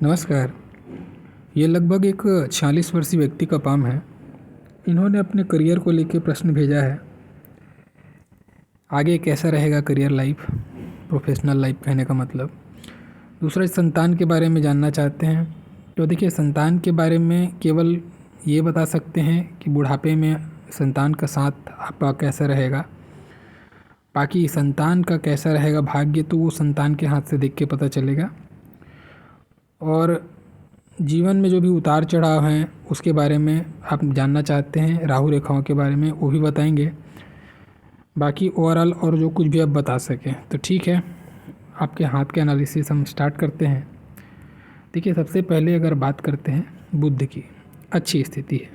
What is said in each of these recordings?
नमस्कार। ये लगभग एक 46 वर्षीय व्यक्ति का पाम है। इन्होंने अपने करियर को लेकर प्रश्न भेजा है। आगे कैसा रहेगा करियर लाइफ, प्रोफेशनल लाइफ कहने का मतलब। दूसरा, संतान के बारे में जानना चाहते हैं। तो देखिए, संतान के बारे में केवल ये बता सकते हैं कि बुढ़ापे में संतान का साथ आपका कैसा रहेगा। बाकी संतान का कैसा रहेगा भाग्य, तो वो संतान के हाथ से देख के पता चलेगा। और जीवन में जो भी उतार चढ़ाव हैं उसके बारे में आप जानना चाहते हैं, राहु रेखाओं के बारे में वो भी बताएंगे। बाकी ओवरऑल और जो कुछ भी आप बता सकें तो ठीक है। आपके हाथ के एनालिसिस हम स्टार्ट करते हैं। देखिए, सबसे पहले अगर बात करते हैं बुध की, अच्छी स्थिति है।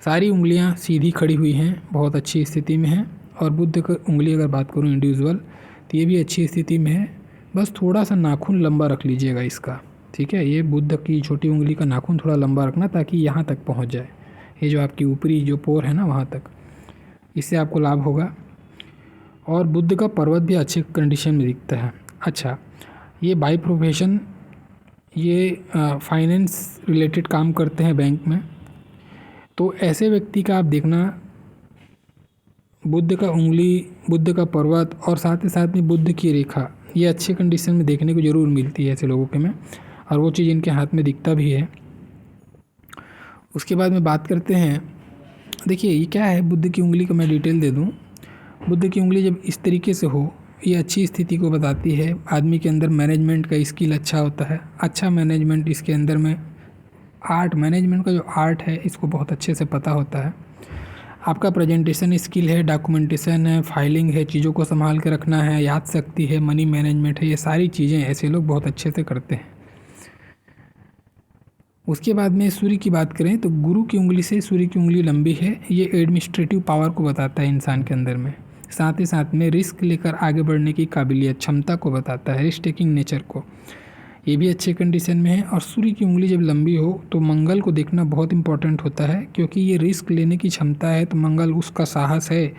सारी उंगलियां सीधी खड़ी हुई हैं, बहुत अच्छी स्थिति में हैं। और बुध की उंगली अगर बात करूं इंडिविजुअल, तो ये भी अच्छी स्थिति में है। बस थोड़ा सा नाखून लंबा रख लीजिएगा इसका, ठीक है। ये बुध की छोटी उंगली का नाखून थोड़ा लंबा रखना ताकि यहाँ तक पहुँच जाए, ये जो आपकी ऊपरी जो पोर है ना वहाँ तक, इससे आपको लाभ होगा। और बुध का पर्वत भी अच्छे कंडीशन में दिखता है। अच्छा, ये बाय प्रोफेशन ये फाइनेंस रिलेटेड काम करते हैं बैंक में। तो ऐसे व्यक्ति का आप देखना, बुध का उंगली, बुध का पर्वत और साथ ही साथ में बुध की रेखा, ये अच्छे कंडीशन में देखने को ज़रूर मिलती है ऐसे लोगों के में। और वो चीज़ इनके हाथ में दिखता भी है। उसके बाद में बात करते हैं, देखिए ये क्या है, बुध की उंगली को मैं डिटेल दे दूं। बुध की उंगली जब इस तरीके से हो, ये अच्छी स्थिति को बताती है। आदमी के अंदर मैनेजमेंट का स्किल अच्छा होता है, अच्छा मैनेजमेंट इसके अंदर में, आर्ट मैनेजमेंट का जो आर्ट है इसको बहुत अच्छे से पता होता है। आपका प्रेजेंटेशन स्किल है, डॉक्यूमेंटेशन है, फाइलिंग है, चीज़ों को संभाल के रखना है, याद शक्ति है, मनी मैनेजमेंट है, ये सारी चीज़ें ऐसे लोग बहुत अच्छे से करते हैं। उसके बाद में सूर्य की बात करें तो गुरु की उंगली से सूर्य की उंगली लंबी है। ये एडमिनिस्ट्रेटिव पावर को बताता है इंसान के अंदर में। साथ ही साथ में रिस्क लेकर आगे बढ़ने की काबिलियत, क्षमता को बताता है, रिस्क टेकिंग नेचर को। ये भी अच्छे कंडीशन में है। और सूर्य की उंगली जब लंबी हो तो मंगल को देखना बहुत इंपॉर्टेंट होता है, क्योंकि ये रिस्क लेने की क्षमता है। तो मंगल उसका साहस है,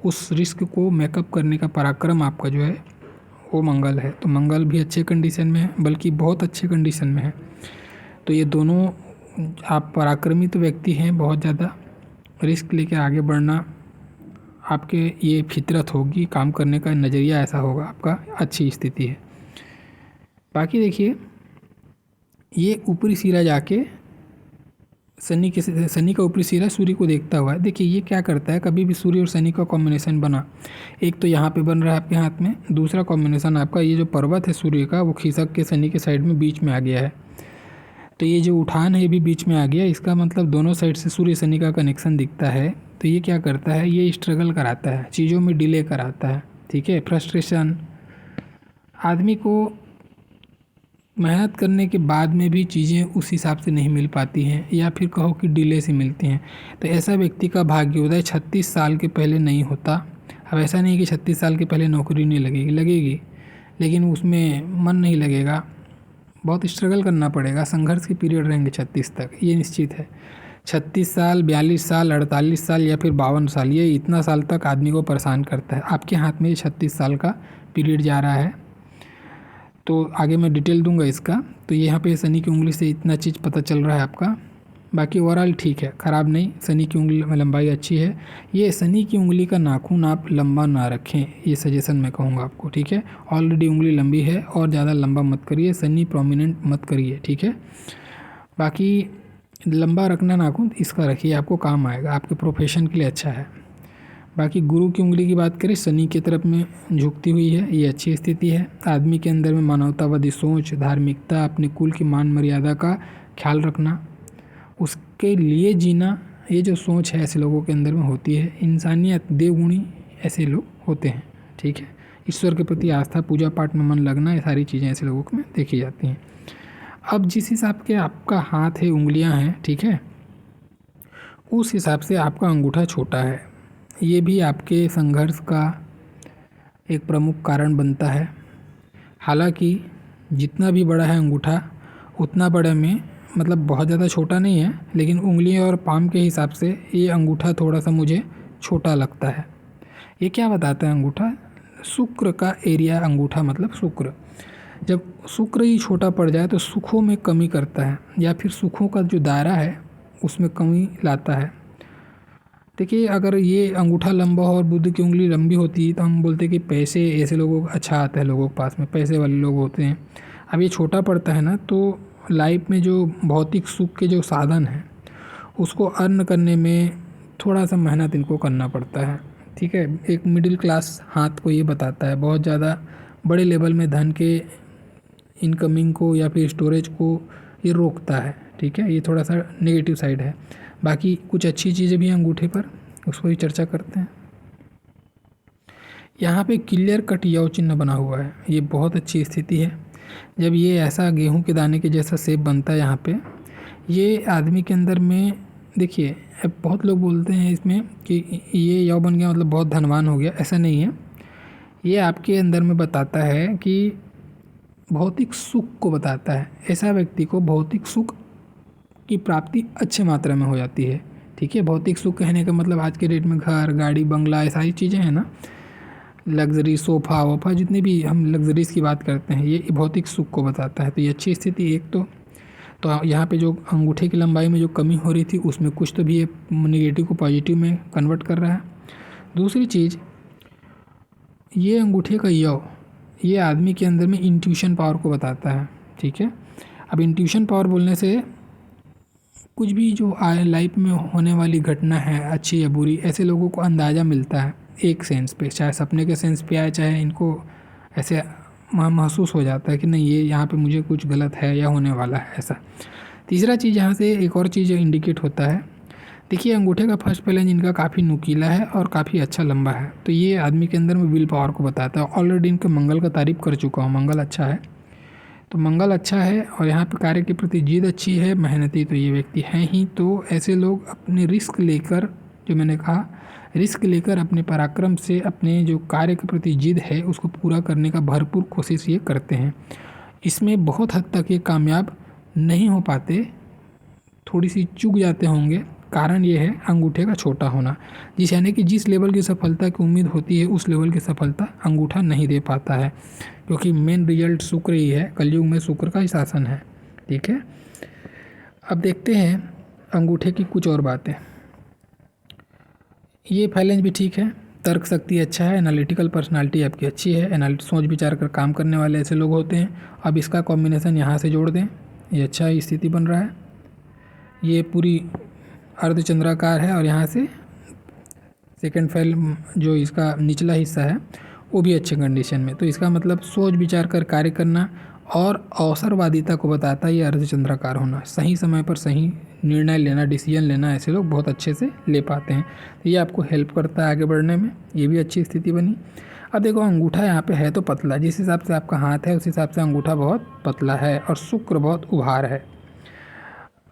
उस रिस्क को मेकअप करने का पराक्रम आपका जो है वो मंगल है। तो मंगल भी अच्छे कंडीशन में है, बल्कि बहुत अच्छे कंडीशन में है। तो ये दोनों, आप पराक्रमित व्यक्ति हैं, बहुत ज़्यादा रिस्क लेके आगे बढ़ना आपके ये फितरत होगी, काम करने का नज़रिया ऐसा होगा आपका, अच्छी स्थिति है। बाकी देखिए, ये ऊपरी सिरा जाके शनि का ऊपरी सिरा सूर्य को देखता हुआ है। देखिए ये क्या करता है, कभी भी सूर्य और शनि का कॉम्बिनेशन बना, एक तो यहाँ पे बन रहा है आपके हाथ में, दूसरा कॉम्बिनेशन आपका ये जो पर्वत है सूर्य का, वो खिसक के शनि के साइड में बीच में आ गया है। तो ये जो उठान है ये भी बीच में आ गया। इसका मतलब दोनों साइड से सूर्य शनि का कनेक्शन दिखता है। तो ये क्या करता है, ये स्ट्रगल कराता है, चीज़ों में डिले कराता है, ठीक है। फ्रस्ट्रेशन, आदमी को मेहनत करने के बाद में भी चीज़ें उस हिसाब से नहीं मिल पाती हैं, या फिर कहो कि डिले से मिलती हैं। तो ऐसा व्यक्ति का भाग्योदय 36 साल के पहले नहीं होता। अब ऐसा नहीं कि 36 साल के पहले नौकरी नहीं लगेगी, लेकिन उसमें मन नहीं लगेगा, बहुत स्ट्रगल करना पड़ेगा, संघर्ष के पीरियड रहेंगे 36 तक, ये निश्चित है। 36 साल, 42 साल, 48 साल या फिर 52 साल, ये इतना साल तक आदमी को परेशान करता है। आपके हाथ में ये 36 साल का पीरियड जा रहा है। तो आगे मैं डिटेल दूंगा इसका। तो यहाँ पे शनि की उंगली से इतना चीज़ पता चल रहा है आपका। बाकी ओवरऑल ठीक है, ख़राब नहीं। शनि की उंगली में लंबाई अच्छी है। ये शनि की उंगली का नाखून आप लंबा ना रखें, ये सजेशन मैं कहूँगा आपको, ठीक है। ऑलरेडी उंगली लंबी है और ज़्यादा लंबा मत करिए, शनि प्रोमिनेंट मत करिए, ठीक है। बाकी लंबा रखना नाखून इसका रखिए, आपको काम आएगा, आपके प्रोफेशन के लिए अच्छा है। बाकी गुरु की उंगली की बात करें, शनि की तरफ में झुकती हुई है, ये अच्छी स्थिति है। आदमी के अंदर में मानवतावादी सोच, धार्मिकता, अपने कुल की मान मर्यादा का ख्याल रखना, उसके लिए जीना, ये जो सोच है ऐसे लोगों के अंदर में होती है। इंसानियत, देवगुणी ऐसे लोग होते हैं, ठीक है। ईश्वर के प्रति आस्था, पूजा पाठ में मन लगना, ये सारी चीज़ें ऐसे लोगों में देखी जाती हैं। अब जिस हिसाब के आपका हाथ है, उंगलियां हैं, ठीक है, उस हिसाब से आपका अंगूठा छोटा है। ये भी आपके संघर्ष का एक प्रमुख कारण बनता है। हालांकि जितना भी बड़ा है अंगूठा, उतना बड़े में मतलब बहुत ज़्यादा छोटा नहीं है, लेकिन उंगलियों और पाम के हिसाब से ये अंगूठा थोड़ा सा मुझे छोटा लगता है। ये क्या बताता है अंगूठा, शुक्र का एरिया, अंगूठा मतलब शुक्र। जब शुक्र ही छोटा पड़ जाए तो सुखों में कमी करता है या फिर सुखों का जो दायरा है उसमें कमी लाता है। देखिए अगर ये अंगूठा लंबा हो और बुध की उंगली लंबी होती है तो हम बोलते हैं कि पैसे ऐसे लोगों को अच्छा आता है, लोगों के पास में पैसे वाले लोग होते हैं। अब ये छोटा पड़ता है ना तो लाइफ में जो भौतिक सुख के जो साधन हैं उसको अर्न करने में थोड़ा सा मेहनत इनको करना पड़ता है। ठीक है, एक मिडिल क्लास हाथ को ये बताता है, बहुत ज़्यादा बड़े लेवल में धन के इनकमिंग को या फिर स्टोरेज को ये रोकता है। ठीक है, ये थोड़ा सा नेगेटिव साइड है। बाकी कुछ अच्छी चीज़ें भी हैं अंगूठे पर, उसको भी चर्चा करते हैं। यहाँ पे क्लियर कट यव चिन्ह बना हुआ है, ये बहुत अच्छी स्थिति है। जब ये ऐसा गेहूं के दाने के जैसा शेप बनता है यहाँ पे, ये आदमी के अंदर में देखिए, अब बहुत लोग बोलते हैं इसमें कि ये यव बन गया मतलब बहुत धनवान हो गया, ऐसा नहीं है। ये आपके अंदर में बताता है कि भौतिक सुख को बताता है। ऐसा व्यक्ति को भौतिक सुख की प्राप्ति अच्छी मात्रा में हो जाती है। ठीक है, भौतिक सुख कहने का मतलब आज के डेट में घर, गाड़ी, बंगला, ये सारी चीज़ें हैं ना, लग्जरी, सोफ़ा वोफ़ा, जितने भी हम लग्जरीज की बात करते हैं, ये भौतिक सुख को बताता है। तो ये अच्छी स्थिति एक तो यहाँ पे जो अंगूठे की लंबाई में जो कमी हो रही थी उसमें कुछ तो भी ये नेगेटिव को पॉजिटिव में कन्वर्ट कर रहा है। दूसरी चीज़, ये अंगूठे का यव, ये आदमी के अंदर में इंट्यूशन पावर को बताता है। ठीक है, अब इंट्यूशन पावर बोलने से कुछ भी जो लाइफ में होने वाली घटना है अच्छी या बुरी, ऐसे लोगों को अंदाज़ा मिलता है एक सेंस पे, चाहे सपने के सेंस पे आए, चाहे इनको ऐसे महसूस हो जाता है कि नहीं ये यहाँ पे मुझे कुछ गलत है या होने वाला है ऐसा। तीसरा चीज़, यहाँ से एक और चीज़ इंडिकेट होता है, देखिए अंगूठे का फर्स्ट पैलेंज इनका काफ़ी नुकीला है और काफ़ी अच्छा लंबा है, तो ये आदमी के अंदर में विल पावर को बताता है। ऑलरेडी इनके मंगल का तारीफ कर चुका हूँ, मंगल अच्छा है, तो मंगल अच्छा है और यहाँ पे कार्य के प्रति जिद अच्छी है, मेहनती तो ये व्यक्ति हैं ही। तो ऐसे लोग अपने रिस्क लेकर, जो मैंने कहा रिस्क लेकर, अपने पराक्रम से अपने जो कार्य के प्रति जिद है उसको पूरा करने का भरपूर कोशिश ये करते हैं। इसमें बहुत हद तक ये कामयाब नहीं हो पाते, थोड़ी सी चूक जाते होंगे। कारण ये है अंगूठे का छोटा होना, यानी कि जिस लेवल की सफलता की उम्मीद होती है उस लेवल की सफलता अंगूठा नहीं दे पाता है, क्योंकि मेन रिजल्ट शुक्र ही है, कलयुग में शुक्र का ही शासन है। ठीक है, अब देखते हैं अंगूठे की कुछ और बातें। ये फैलेंज भी ठीक है, तर्क शक्ति अच्छा है, एनालिटिकल पर्सनालिटी आपकी अच्छी है, सोच विचार कर काम करने वाले ऐसे लोग होते हैं। अब इसका कॉम्बिनेशन यहाँ से जोड़ दें, ये अच्छा ही स्थिति बन रहा है। ये पूरी अर्धचंद्राकार है और यहाँ से सेकंड फैल जो इसका निचला हिस्सा है वो भी अच्छे कंडीशन में, तो इसका मतलब सोच विचार कर कार्य करना और अवसरवादिता को बताता है ये अर्धचंद्राकार होना। सही समय पर सही निर्णय लेना, डिसीजन लेना, ऐसे लोग बहुत अच्छे से ले पाते हैं, तो ये आपको हेल्प करता है आगे बढ़ने में, ये भी अच्छी स्थिति बनी। अब देखो अंगूठा यहाँ पे है तो पतला, जिस हिसाब से आपका हाथ है उस हिसाब से अंगूठा बहुत पतला है और शुक्र बहुत उभार है।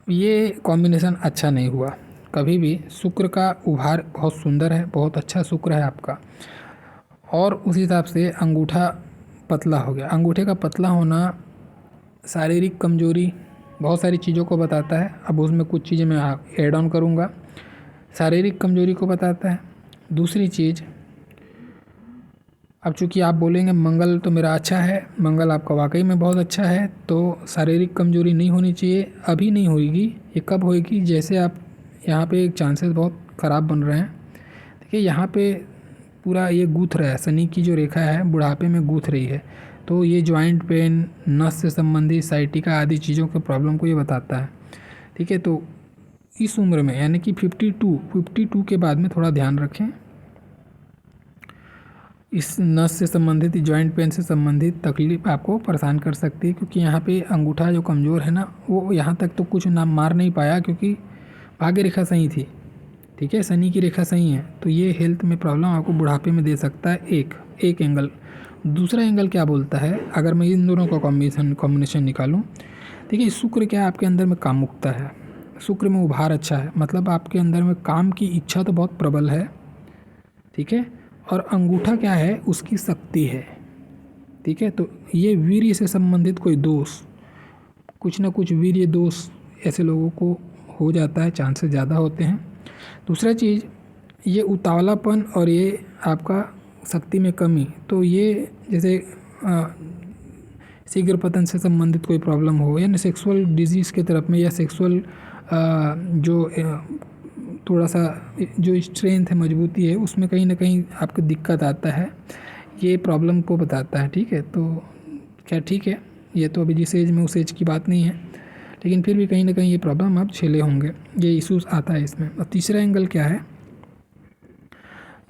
ये कॉम्बिनेशन अच्छा नहीं हुआ कभी भी। शुक्र का उभार बहुत सुंदर है, बहुत अच्छा शुक्र है आपका, और उस हिसाब से अंगूठा पतला हो गया। अंगूठे का पतला होना शारीरिक कमजोरी, बहुत सारी चीज़ों को बताता है। अब उसमें कुछ चीज़ें मैं ऐड ऑन करूँगा। शारीरिक कमजोरी को बताता है। दूसरी चीज़, अब चूँकि आप बोलेंगे मंगल तो मेरा अच्छा है, मंगल आपका वाकई में बहुत अच्छा है, तो शारीरिक कमजोरी नहीं होनी चाहिए। अभी नहीं होगी, ये कब होएगी, जैसे आप यहाँ पे चांसेस बहुत ख़राब बन रहे हैं। देखिए यहाँ पे पूरा ये गूँथ रहा है, शनि की जो रेखा है बुढ़ापे में गूँथ रही है, तो ये जॉइंट पेन, नस से संबंधित साइटिका आदि चीज़ों के प्रॉब्लम को ये बताता है। ठीक है, तो इस उम्र में यानी कि 52 के बाद में थोड़ा ध्यान रखें। इस नस से संबंधित, जॉइंट पेन से संबंधित तकलीफ आपको परेशान कर सकती है, क्योंकि यहाँ पे अंगूठा जो कमज़ोर है ना, वो यहाँ तक तो कुछ ना मार नहीं पाया, क्योंकि भाग्य रेखा सही थी। ठीक है, शनि की रेखा सही है, तो ये हेल्थ में प्रॉब्लम आपको बुढ़ापे में दे सकता है। एक एंगल। दूसरा एंगल क्या बोलता है, अगर मैं इन दोनों का कॉम्बिनेशन निकालूं, देखिए शुक्र क्या आपके अंदर में कामुकता है, शुक्र में उभार अच्छा है, मतलब आपके अंदर में काम की इच्छा तो बहुत प्रबल है। ठीक है, और अंगूठा क्या है, उसकी शक्ति है। ठीक है, तो ये वीर्य से संबंधित कोई दोष, कुछ ना कुछ वीर्य दोष ऐसे लोगों को हो जाता है, चांसेस ज़्यादा होते हैं। दूसरा चीज़, ये उतावलापन और ये आपका शक्ति में कमी, तो ये जैसे शीघ्र पतन से संबंधित कोई प्रॉब्लम हो, यानी सेक्सुअल डिजीज़ के तरफ में, या सेक्सुअल जो थोड़ा सा जो स्ट्रेंथ है, मजबूती है, उसमें कहीं ना कहीं आपको दिक्कत आता है, ये प्रॉब्लम को बताता है। ठीक है, तो क्या ठीक है, ये तो अभी जिस एज में उस एज की बात नहीं है, लेकिन फिर भी कहीं ना कहीं ये प्रॉब्लम आप झेले होंगे, ये इशूज़ आता है इसमें। और तीसरा एंगल क्या है,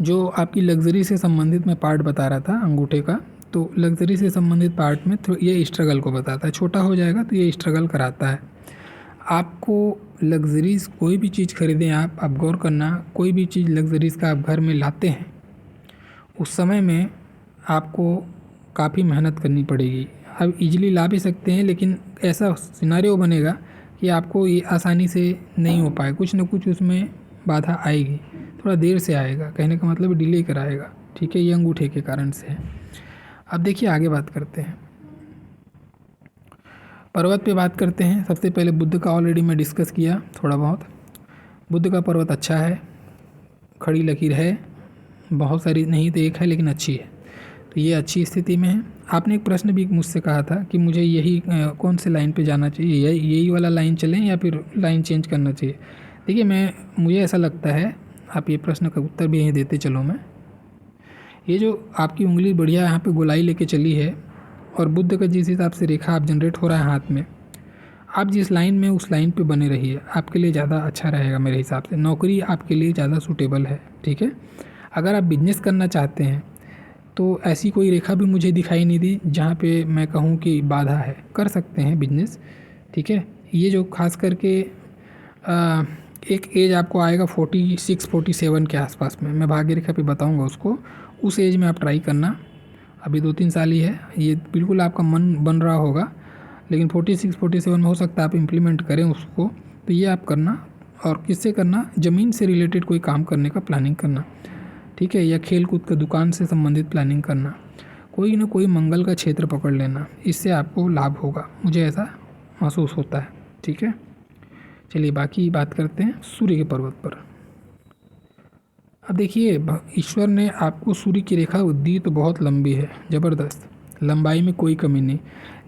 जो आपकी लग्जरी से संबंधित मैं पार्ट बता रहा था अंगूठे का, तो लग्जरी से संबंधित पार्ट में तो ये स्ट्रगल को बताता है। छोटा हो जाएगा तो ये स्ट्रगल कराता है। आपको लग्जरीज़ कोई भी चीज़ खरीदें आप गौर करना, कोई भी चीज़ लग्जरीज़ का आप घर में लाते हैं, उस समय में आपको काफ़ी मेहनत करनी पड़ेगी। आप इजीली ला भी सकते हैं, लेकिन ऐसा सिनेरियो बनेगा कि आपको ये आसानी से नहीं हो पाए, कुछ ना कुछ उसमें बाधा आएगी, थोड़ा देर से आएगा, कहने का मतलब डिले कराएगा। ठीक है, ये अंगूठे के कारण से है। अब देखिए आगे बात करते हैं, पर्वत पे बात करते हैं। सबसे पहले बुद्ध का ऑलरेडी मैं डिस्कस किया थोड़ा बहुत। बुद्ध का पर्वत अच्छा है, खड़ी लकीर है, बहुत सारी नहीं तो एक है, लेकिन अच्छी है, तो ये अच्छी स्थिति में है। आपने एक प्रश्न भी मुझसे कहा था कि मुझे यही कौन से लाइन पे जाना चाहिए, यही वाला लाइन चलें या फिर लाइन चेंज करना चाहिए। देखिए मुझे ऐसा लगता है, आप ये प्रश्न का उत्तर भी यहीं देते चलो मैं, ये जो आपकी उंगली बढ़िया यहाँ पे गोलाई लेके चली है और बुद्ध का जिस हिसाब से रेखा आप जनरेट हो रहा है हाथ में, आप जिस लाइन में उस लाइन पे बने रहिए, आपके लिए ज़्यादा अच्छा रहेगा मेरे हिसाब से। नौकरी आपके लिए ज़्यादा सूटेबल है। ठीक है, अगर आप बिजनेस करना चाहते हैं तो ऐसी कोई रेखा भी मुझे दिखाई नहीं दी जहाँ पे मैं कहूँ कि बाधा है, कर सकते हैं बिजनेस। ठीक है, ये जो खास करके एक एज आपको आएगा 46-47 के आसपास में, मैं भाग्य रेखा पे बताऊँगा उसको, उस एज में आप ट्राई करना। अभी 2-3 साल ही है, ये बिल्कुल आपका मन बन रहा होगा, लेकिन 46-47 में हो सकता है आप इम्प्लीमेंट करें उसको। तो ये आप करना, और किससे करना, ज़मीन से रिलेटेड कोई काम करने का प्लानिंग करना। ठीक है, या खेल कूद का दुकान से संबंधित प्लानिंग करना, कोई ना कोई मंगल का क्षेत्र पकड़ लेना, इससे आपको लाभ होगा, मुझे ऐसा महसूस होता है। ठीक है, चलिए बाकी बात करते हैं सूर्य के पर्वत पर। अब देखिए, ईश्वर ने आपको सूर्य की रेखा दी तो बहुत लंबी है, ज़बरदस्त, लंबाई में कोई कमी नहीं,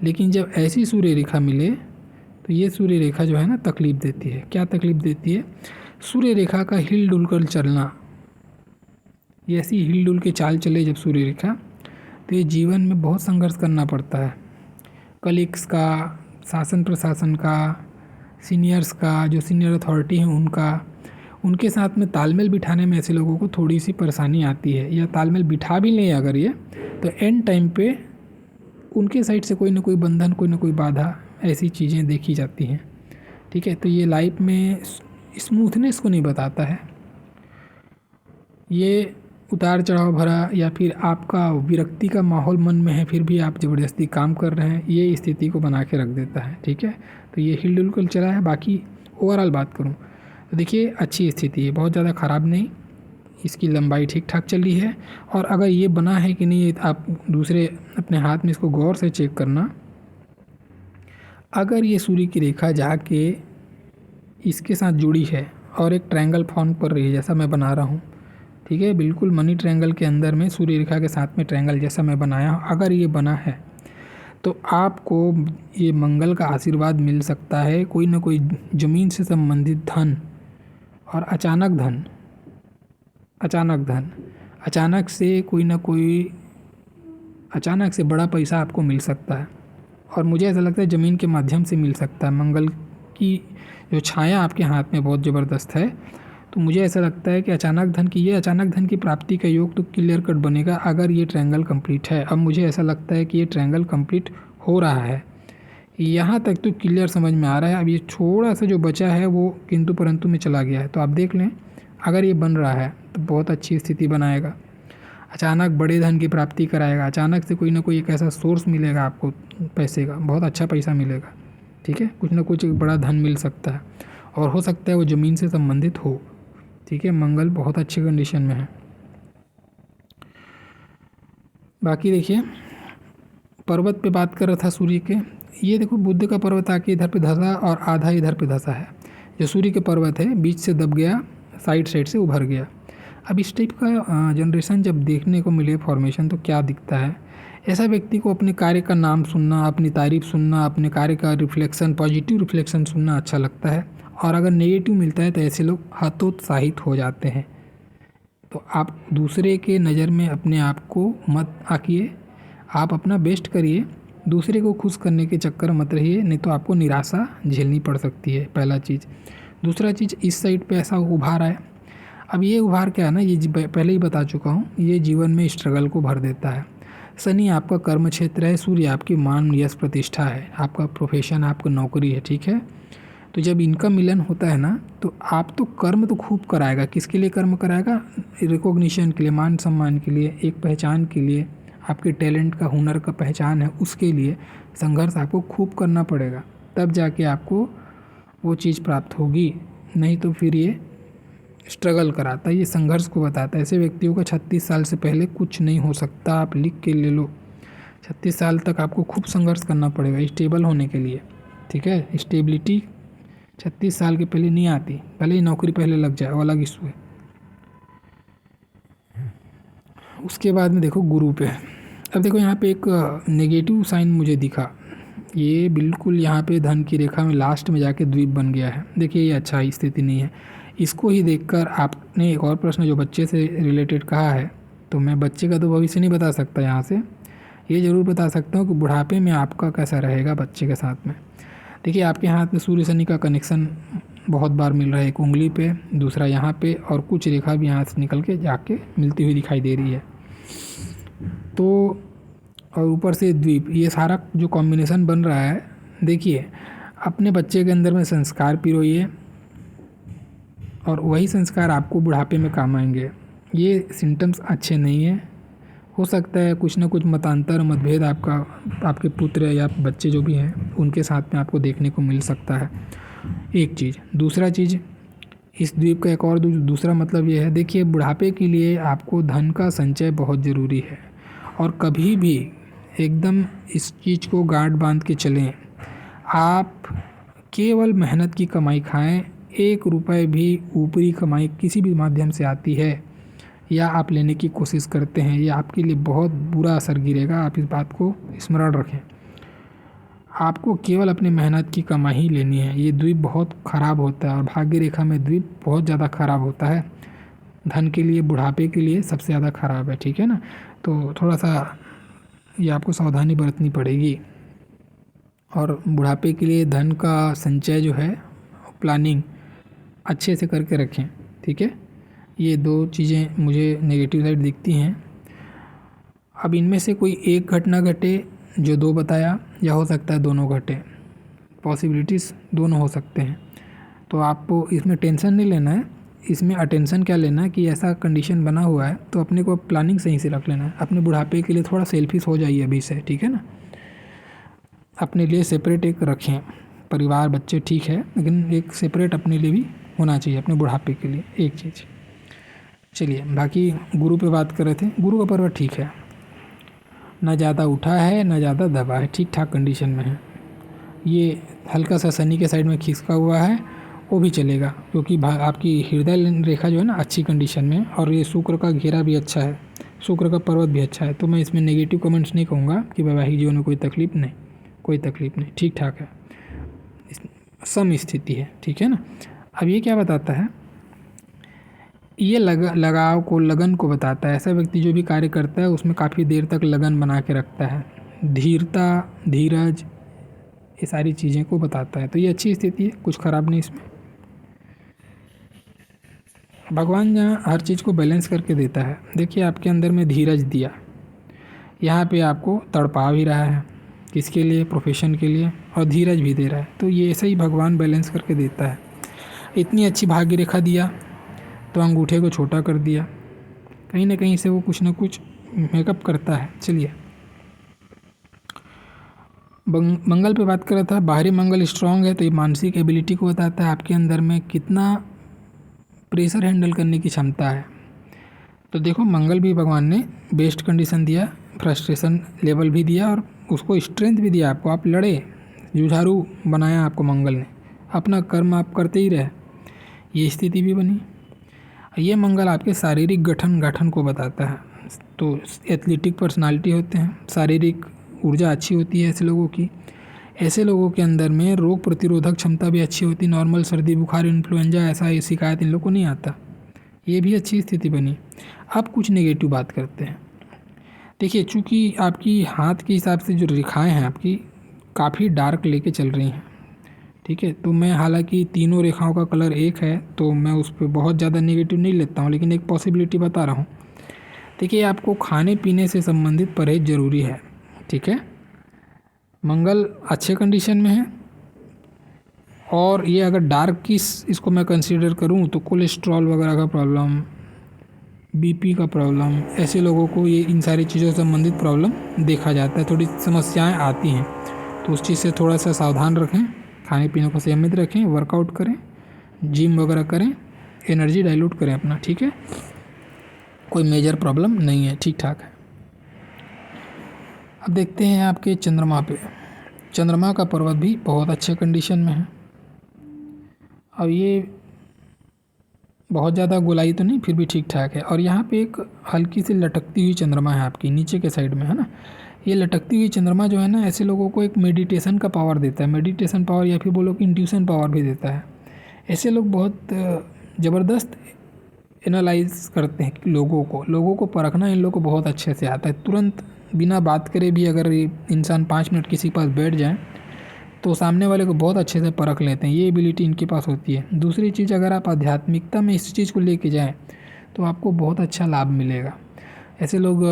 लेकिन जब ऐसी सूर्य रेखा मिले तो ये सूर्य रेखा जो है ना तकलीफ़ देती है। क्या तकलीफ़ देती है, सूर्य रेखा का हिल डुल कर चलना, ये ऐसी हिल डुल के चाल चले जब सूर्य रेखा, तो ये जीवन में बहुत संघर्ष करना पड़ता है। कलीग्स का, शासन प्रशासन का, सीनियर्स का, जो सीनियर अथॉरिटी हैं उनका, उनके साथ में तालमेल बिठाने में ऐसे लोगों को थोड़ी सी परेशानी आती है, या तालमेल बिठा भी लें अगर ये, तो एंड टाइम पे उनके साइड से कोई ना कोई बंधन, कोई ना कोई बाधा, ऐसी चीज़ें देखी जाती हैं। ठीक है, तो ये लाइफ में स्मूथनेस को नहीं बताता है, ये उतार चढ़ाव भरा, या फिर आपका विरक्ति का माहौल मन में है फिर भी आप ज़बरदस्ती काम कर रहे हैं, ये स्थिति को बना के रख देता है। ठीक है, तो ये हिल डुल कर चला है। बाकी ओवरऑल बात करूँ तो देखिए अच्छी स्थिति है, बहुत ज़्यादा ख़राब नहीं, इसकी लंबाई ठीक ठाक चल रही है। और अगर ये बना है कि नहीं, आप दूसरे अपने हाथ में इसको गौर से चेक करना। अगर ये सूर्य की रेखा जाके इसके साथ जुड़ी है और एक ट्रायंगल फॉर्म कर रही है, जैसा मैं बना रहा हूँ, ठीक है, बिल्कुल मनी ट्रायंगल के अंदर में सूर्य रेखा के साथ में ट्रायंगल जैसा मैं बनाया हूँ, अगर ये बना है तो आपको ये मंगल का आशीर्वाद मिल सकता है, कोई ना कोई ज़मीन से संबंधित धन और अचानक धन, अचानक से कोई ना कोई, अचानक से बड़ा पैसा आपको मिल सकता है। और मुझे ऐसा लगता है ज़मीन के माध्यम से मिल सकता है। मंगल की जो छाया आपके हाथ में बहुत ज़बरदस्त है, तो मुझे ऐसा लगता है कि अचानक धन की प्राप्ति का योग तो क्लियर कट बनेगा अगर ये ट्रायंगल कंप्लीट है। अब मुझे ऐसा लगता है कि ये ट्रायंगल कंप्लीट हो रहा है, यहाँ तक तो क्लियर समझ में आ रहा है। अब ये थोड़ा सा जो बचा है वो किंतु परंतु में चला गया है, तो आप देख लें अगर ये बन रहा है तो बहुत अच्छी स्थिति बनाएगा, अचानक बड़े धन की प्राप्ति कराएगा, अचानक से कोई ना कोई एक ऐसा सोर्स मिलेगा आपको पैसे का, बहुत अच्छा पैसा मिलेगा। ठीक है, कुछ ना कुछ एक बड़ा धन मिल सकता है, और हो सकता है वो ज़मीन से संबंधित हो। ठीक है, मंगल बहुत अच्छी कंडीशन में है। बाकी देखिए पर्वत पे बात कर रहा था सूर्य के, ये देखो बुध का पर्वत आके इधर पे धंसा और आधा इधर पे धंसा है। जो सूर्य के पर्वत है बीच से दब गया, साइड से उभर गया। अब इस टाइप का जनरेशन जब देखने को मिले फॉर्मेशन, तो क्या दिखता है, ऐसा व्यक्ति को अपने कार्य का नाम सुनना, अपनी तारीफ सुनना, अपने कार्य का रिफ्लेक्शन, पॉजिटिव रिफ्लेक्शन सुनना अच्छा लगता है। और अगर नेगेटिव मिलता है तो ऐसे लोग हतोत्साहित हो जाते हैं। तो आप दूसरे के नज़र में अपने आप को मत आकिए, आप अपना बेस्ट करिए, दूसरे को खुश करने के चक्कर मत रहिए, नहीं तो आपको निराशा झेलनी पड़ सकती है, पहला चीज़। दूसरा चीज़, इस साइड पे ऐसा उभार है। अब ये उभार क्या है ना, ये पहले ही बता चुका हूँ, ये जीवन में स्ट्रगल को भर देता है। शनि आपका कर्म क्षेत्र है, सूर्य आपकी मान यश प्रतिष्ठा है, आपका प्रोफेशन, आपका नौकरी है, ठीक है। तो जब इनका मिलन होता है ना, तो आप तो कर्म तो खूब कराएगा। किसके लिए कर्म कराएगा? रिकॉग्निशन के लिए, मान सम्मान के लिए, एक पहचान के लिए, आपके टैलेंट का, हुनर का पहचान है, उसके लिए संघर्ष आपको खूब करना पड़ेगा, तब जाके आपको वो चीज़ प्राप्त होगी। नहीं तो फिर ये स्ट्रगल कराता है, ये संघर्ष को बताता है। ऐसे व्यक्तियों का 36 साल से पहले कुछ नहीं हो सकता, आप लिख के ले लो। 36 साल तक आपको खूब संघर्ष करना पड़ेगा स्टेबल होने के लिए, ठीक है। स्टेबिलिटी 36 साल के पहले नहीं आती, भले ही नौकरी पहले लग जाए, वो अलग इशू है। उसके बाद में देखो गुरु पे। अब देखो यहाँ पे एक नेगेटिव साइन मुझे दिखा, ये बिल्कुल यहाँ पे धन की रेखा में लास्ट में जाके द्वीप बन गया है। देखिए ये अच्छा स्थिति नहीं है। इसको ही देखकर आपने एक और प्रश्न जो बच्चे से रिलेटेड कहा है, तो मैं बच्चे का तो भविष्य नहीं बता सकता यहाँ से, ये ज़रूर बता सकता हूँ कि बुढ़ापे में आपका कैसा रहेगा बच्चे के साथ में। देखिए आपके हाथ में सूर्य शनि का कनेक्शन बहुत बार मिल रहा है, एक उंगली पे, दूसरा यहाँ पे, और कुछ रेखा भी यहाँ से निकल के जाके मिलती हुई दिखाई दे रही है। तो और ऊपर से द्वीप, ये सारा जो कॉम्बिनेशन बन रहा है, देखिए अपने बच्चे के अंदर में संस्कार पिरोइए और वही संस्कार आपको बुढ़ापे में काम आएंगे। ये सिम्टम्स अच्छे नहीं हैं। हो सकता है कुछ ना कुछ मतांतर, मतभेद आपके पुत्र या बच्चे जो भी हैं उनके साथ में आपको देखने को मिल सकता है, एक चीज़। दूसरा चीज़, इस द्वीप का एक और दूसरा मतलब ये है, देखिए बुढ़ापे के लिए आपको धन का संचय बहुत ज़रूरी है। और कभी भी एकदम इस चीज़ को गांठ बांध के चलें, आप केवल मेहनत की कमाई खाएं। 1 रुपये भी ऊपरी कमाई किसी भी माध्यम से आती है या आप लेने की कोशिश करते हैं, ये आपके लिए बहुत बुरा असर गिरेगा। आप इस बात को स्मरण रखें। आपको केवल अपनी मेहनत की कमाई ही लेनी है। ये द्वीप बहुत ख़राब होता है और भाग्य रेखा में द्वीप बहुत ज़्यादा ख़राब होता है। धन के लिए, बुढ़ापे के लिए सबसे ज़्यादा ख़राब है, ठीक है ना। तो थोड़ा सा ये आपको सावधानी बरतनी पड़ेगी। और बुढ़ापे के लिए धन का संचय जो है, प्लानिंग अच्छे से करके रखें, ठीक है। ये 2 चीज़ें मुझे नेगेटिव साइड दिखती हैं। अब इनमें से कोई एक घटना घटे जो 2 बताया, या हो सकता है दोनों घटे, पॉसिबिलिटीज़ दोनों हो सकते हैं। तो आपको इसमें टेंशन नहीं लेना है, इसमें अटेंशन क्या लेना है कि ऐसा कंडीशन बना हुआ है तो अपने को प्लानिंग सही से रख लेना है। अपने बुढ़ापे के लिए थोड़ा सेल्फिश हो जाइए अभी से, ठीक है ना। अपने लिए सेपरेट एक रखें, परिवार बच्चे ठीक है, लेकिन एक सेपरेट अपने लिए भी होना चाहिए अपने बुढ़ापे के लिए, एक चीज़। चलिए बाकी गुरु पे बात कर रहे थे। गुरु का पर्वत ठीक है, ना ज़्यादा उठा है ना ज़्यादा दबा है, ठीक ठाक कंडीशन में है। ये हल्का सा शनि के साइड में खिसका हुआ है, वो भी चलेगा, क्योंकि आपकी हृदय रेखा जो है ना अच्छी कंडीशन में, और ये शुक्र का घेरा भी अच्छा है, शुक्र का पर्वत भी अच्छा है। तो मैं इसमें नेगेटिव कमेंट्स नहीं कहूँगा कि वैवाहिक जीवन में कोई तकलीफ़ नहीं, कोई तकलीफ़ नहीं, ठीक ठाक है, सम स्थिति है, ठीक है ना। अब ये क्या बताता है, ये लगाव को, लगन को बताता है। ऐसा व्यक्ति जो भी कार्य करता है उसमें काफ़ी देर तक लगन बना के रखता है, धीरता, धीरज, ये सारी चीज़ें को बताता है। तो ये अच्छी स्थिति है, कुछ ख़राब नहीं इसमें। भगवान जहाँ हर चीज़ को बैलेंस करके देता है, देखिए आपके अंदर में धीरज दिया, यहाँ पे आपको तड़पा भी रहा है, किसके लिए, प्रोफेशन के लिए, और धीरज भी दे रहा है। तो ये ऐसे ही भगवान बैलेंस करके देता है। इतनी अच्छी भाग्य रेखा दिया तो अंगूठे को छोटा कर दिया, कहीं ना कहीं से वो कुछ ना कुछ मेकअप करता है। चलिए मंगल पे बात कर रहा था। बाहरी मंगल स्ट्रांग है तो ये मानसिक एबिलिटी को बताता है, आपके अंदर में कितना प्रेशर हैंडल करने की क्षमता है। तो देखो मंगल भी भगवान ने बेस्ट कंडीशन दिया, फ्रस्ट्रेशन लेवल भी दिया और उसको स्ट्रेंथ भी दिया आपको। आप लड़े, जुझारू बनाया आपको मंगल ने, अपना कर्म आप करते ही रहे, ये स्थिति भी बनी। ये मंगल आपके शारीरिक गठन को बताता है। तो एथलेटिक पर्सनालिटी होते हैं, शारीरिक ऊर्जा अच्छी होती है ऐसे लोगों की। ऐसे लोगों के अंदर में रोग प्रतिरोधक क्षमता भी अच्छी होती है। नॉर्मल सर्दी बुखार इन्फ्लुएंजा ऐसा ये शिकायत इन लोग को नहीं आता। ये भी अच्छी स्थिति बनी। अब कुछ नेगेटिव बात करते हैं। देखिए, चूँकि आपकी हाथ के हिसाब से जो रेखाएं हैं आपकी काफ़ी डार्क लेके चल रही हैं, ठीक है। तो मैं हालांकि तीनों रेखाओं का कलर एक है तो मैं उस पर बहुत ज़्यादा नेगेटिव नहीं लेता हूँ, लेकिन एक पॉसिबिलिटी बता रहा हूँ। देखिए, आपको खाने पीने से संबंधित परहेज ज़रूरी है, ठीक है। मंगल अच्छे कंडीशन में है, और ये अगर डार्क की इसको मैं कंसीडर करूँ तो कोलेस्ट्रॉल वगैरह का प्रॉब्लम, बीपी का प्रॉब्लम, ऐसे लोगों को ये इन सारी चीज़ों से संबंधित प्रॉब्लम देखा जाता है, थोड़ी समस्याएं आती हैं। तो उस चीज़ से थोड़ा सा सावधान रखें, खाने पीने को संयमित रखें, वर्कआउट करें, जिम वगैरह करें, एनर्जी डाइल्यूट करें अपना, ठीक है। कोई मेजर प्रॉब्लम नहीं है, ठीक ठाक है। अब देखते हैं आपके चंद्रमा पे। चंद्रमा का पर्वत भी बहुत अच्छे कंडीशन में है। अब ये बहुत ज़्यादा गोलाई तो नहीं, फिर भी ठीक ठाक है। और यहाँ पे एक हल्की सी लटकती हुई चंद्रमा है आपकी नीचे के साइड में, है ना। ये लटकती हुई चंद्रमा जो है ना, ऐसे लोगों को एक मेडिटेशन का पावर देता है, मेडिटेशन पावर, या फिर बोलो कि इंट्यूशन पावर भी देता है। ऐसे लोग बहुत ज़बरदस्त एनालाइज करते हैं लोगों को परखना इन लोगों को बहुत अच्छे से आता है। तुरंत बिना बात करे भी अगर इंसान 5 मिनट किसी के पास बैठ जाए तो सामने वाले को बहुत अच्छे से परख लेते हैं। ये एबिलिटी इनके पास होती है। दूसरी चीज़, अगर आप आध्यात्मिकता में इस चीज़ को लेके जाएं तो आपको बहुत अच्छा लाभ मिलेगा। ऐसे लोग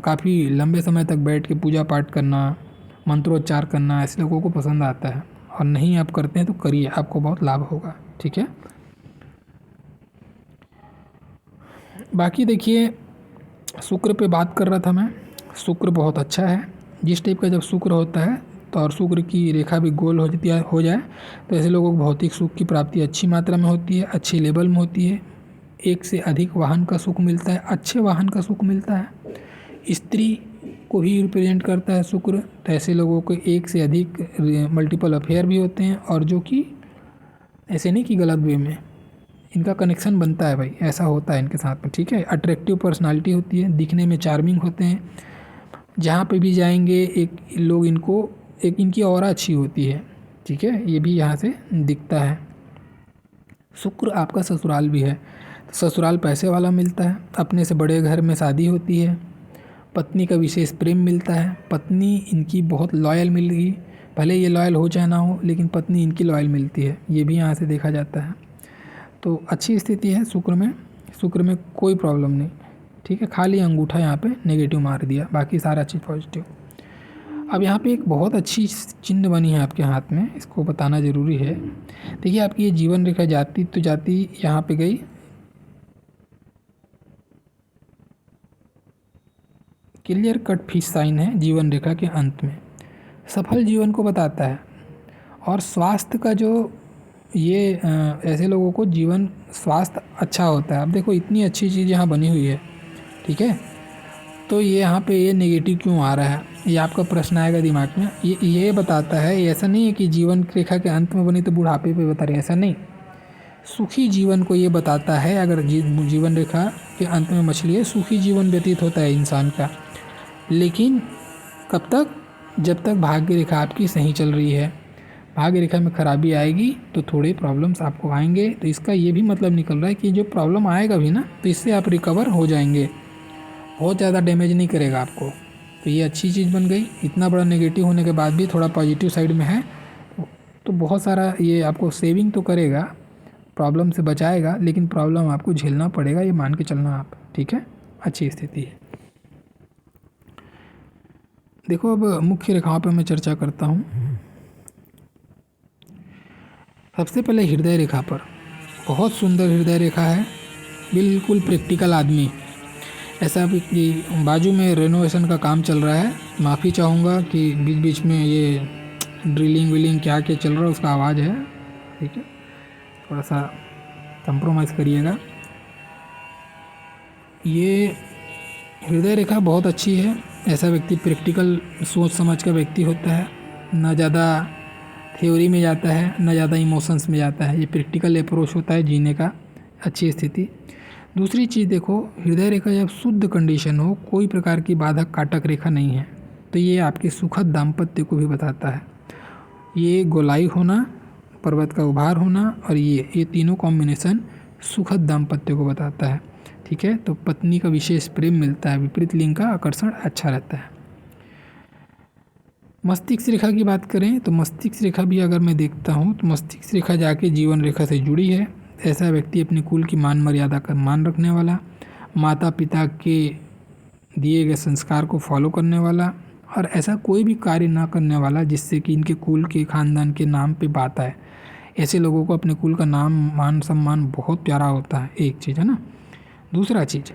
काफ़ी लंबे समय तक बैठ के पूजा पाठ करना, मंत्रोच्चार करना ऐसे लोगों को पसंद आता है। और नहीं आप करते हैं तो करिए, आपको बहुत लाभ होगा, ठीक है। बाकी देखिए, शुक्र पे बात कर रहा था मैं। शुक्र बहुत अच्छा है। जिस टाइप का जब शुक्र होता है तो और शुक्र की रेखा भी गोल हो जाए तो ऐसे लोगों को भौतिक सुख की प्राप्ति अच्छी मात्रा में होती है, अच्छे लेवल में होती है। एक से अधिक वाहन का सुख मिलता है, अच्छे वाहन का सुख मिलता है। स्त्री को ही रिप्रेजेंट करता है शुक्र, तो ऐसे लोगों को एक से अधिक मल्टीपल अफेयर भी होते हैं, और जो कि ऐसे नहीं कि गलत वे में, इनका कनेक्शन बनता है भाई, ऐसा होता है इनके साथ में, ठीक है। अट्रैक्टिव पर्सनालिटी होती है, दिखने में चार्मिंग होते हैं। जहाँ पे भी जाएंगे एक इनकी ऑरा अच्छी होती है, ठीक है। ये भी यहाँ से दिखता है। शुक्र आपका ससुराल भी है, ससुराल पैसे वाला मिलता है। अपने से बड़े घर में शादी होती है। पत्नी का विशेष प्रेम मिलता है। पत्नी इनकी बहुत लॉयल मिलेगी, भले ये लॉयल हो चाहे ना हो, लेकिन पत्नी इनकी लॉयल मिलती है। ये भी यहाँ से देखा जाता है। तो अच्छी स्थिति है शुक्र में कोई प्रॉब्लम नहीं, ठीक है। खाली अंगूठा यहाँ पे नेगेटिव मार दिया, बाकी सारा चीज़ पॉजिटिव। अब यहाँ पे एक बहुत अच्छी चिन्ह बनी है आपके हाथ में, इसको बताना ज़रूरी है। देखिए, आपकी ये जीवन रेखा जाती यहाँ पे गई, क्लियर कट फिश साइन है जीवन रेखा के अंत में, सफल जीवन को बताता है। और स्वास्थ्य का जो ये ऐसे लोगों को जीवन स्वास्थ्य अच्छा होता है। अब देखो, इतनी अच्छी चीज़ यहाँ बनी हुई है, ठीक है। तो ये यहाँ पे ये नेगेटिव क्यों आ रहा है, ये आपका प्रश्न आएगा दिमाग में। ये बताता है, ऐसा नहीं है कि जीवन रेखा के अंत में बनी तो बुढ़ापे पे बता रहे, ऐसा नहीं। सुखी जीवन को ये बताता है। अगर जीवन रेखा के अंत में मछली है, सुखी जीवन व्यतीत होता है इंसान का, लेकिन कब तक, जब तक भाग्य रेखा आपकी सही चल रही है। भाग्य रेखा में खराबी आएगी तो थोड़े प्रॉब्लम्स आपको आएंगे। तो इसका ये भी मतलब निकल रहा है कि जो प्रॉब्लम आएगा भी ना, तो इससे आप रिकवर हो जाएंगे, बहुत ज़्यादा डैमेज नहीं करेगा आपको। तो ये अच्छी चीज़ बन गई। इतना बड़ा नेगेटिव होने के बाद भी थोड़ा पॉजिटिव साइड में है, तो बहुत सारा ये आपको सेविंग तो करेगा, प्रॉब्लम से बचाएगा, लेकिन प्रॉब्लम आपको झेलना पड़ेगा, ये मान के चलना आप, ठीक है। अच्छी स्थिति है। देखो, अब मुख्य रेखाओं पे मैं चर्चा करता हूँ। सबसे पहले हृदय रेखा पर, बहुत सुंदर हृदय रेखा है, बिल्कुल प्रैक्टिकल आदमी। ऐसा भी कि बाजू में रेनोवेशन का काम चल रहा है। माफ़ी चाहूँगा कि बीच बीच में ये ड्रिलिंग क्या चल रहा है, उसका आवाज़ है, ठीक है। थोड़ा सा कंप्रोमाइज़ करिएगा। ये हृदय रेखा बहुत अच्छी है। ऐसा व्यक्ति प्रैक्टिकल सोच समझ का व्यक्ति होता है, ना ज़्यादा थ्योरी में जाता है, ना ज़्यादा इमोशंस में जाता है। ये प्रैक्टिकल अप्रोच होता है जीने का, अच्छी स्थिति। दूसरी चीज़ देखो, हृदय रेखा जब शुद्ध कंडीशन हो, कोई प्रकार की बाधक काटक रेखा नहीं है, तो ये आपके सुखद दाम्पत्य को भी बताता है। ये गोलाई होना, पर्वत का उभार होना और ये तीनों कॉम्बिनेशन सुखद दाम्पत्य को बताता है। ठीक है, तो पत्नी का विशेष प्रेम मिलता है, विपरीत लिंग का आकर्षण अच्छा रहता है। मस्तिष्क रेखा की बात करें तो मस्तिष्क रेखा भी अगर मैं देखता हूँ तो मस्तिष्क रेखा जाके जीवन रेखा से जुड़ी है। ऐसा व्यक्ति अपने कुल की मान मर्यादा का मान रखने वाला, माता पिता के दिए गए संस्कार को फॉलो करने वाला और ऐसा कोई भी कार्य ना करने वाला जिससे कि इनके कुल के खानदान के नाम पे बात आए। ऐसे लोगों को अपने कुल का नाम मान सम्मान बहुत प्यारा होता है, एक चीज़ है ना। दूसरा चीज़,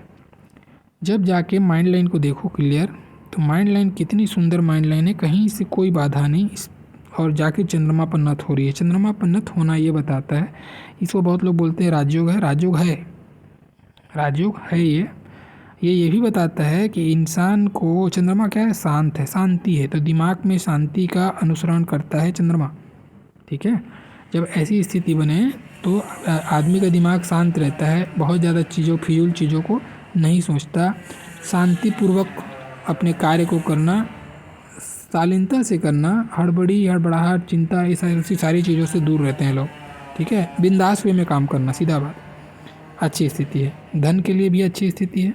जब जाके माइंड लाइन को देखो क्लियर, तो माइंड लाइन कितनी सुंदर माइंड लाइन है, कहीं से कोई बाधा नहीं, और जाके चंद्रमा पर नत हो रही है। चंद्रमा पर नत होना ये बताता है, इसको बहुत लोग बोलते हैं राजयोग है, राजयोग है, राजयोग है ये भी बताता है कि इंसान को, चंद्रमा क्या है, शांत है, शांति है, तो दिमाग में शांति का अनुसरण करता है चंद्रमा। ठीक है, जब ऐसी स्थिति बने तो आदमी का दिमाग शांत रहता है, बहुत ज़्यादा फिजूल चीज़ों को नहीं सोचता, शांतिपूर्वक अपने कार्य को करना, शालीनता से करना, हड़बड़ी हड़बड़ाहट चिंता ऐसी सारी चीज़ों से दूर रहते हैं लोग। ठीक है, बिंदास वे में काम करना, सीधा बात, अच्छी स्थिति है। धन के लिए भी अच्छी स्थिति है।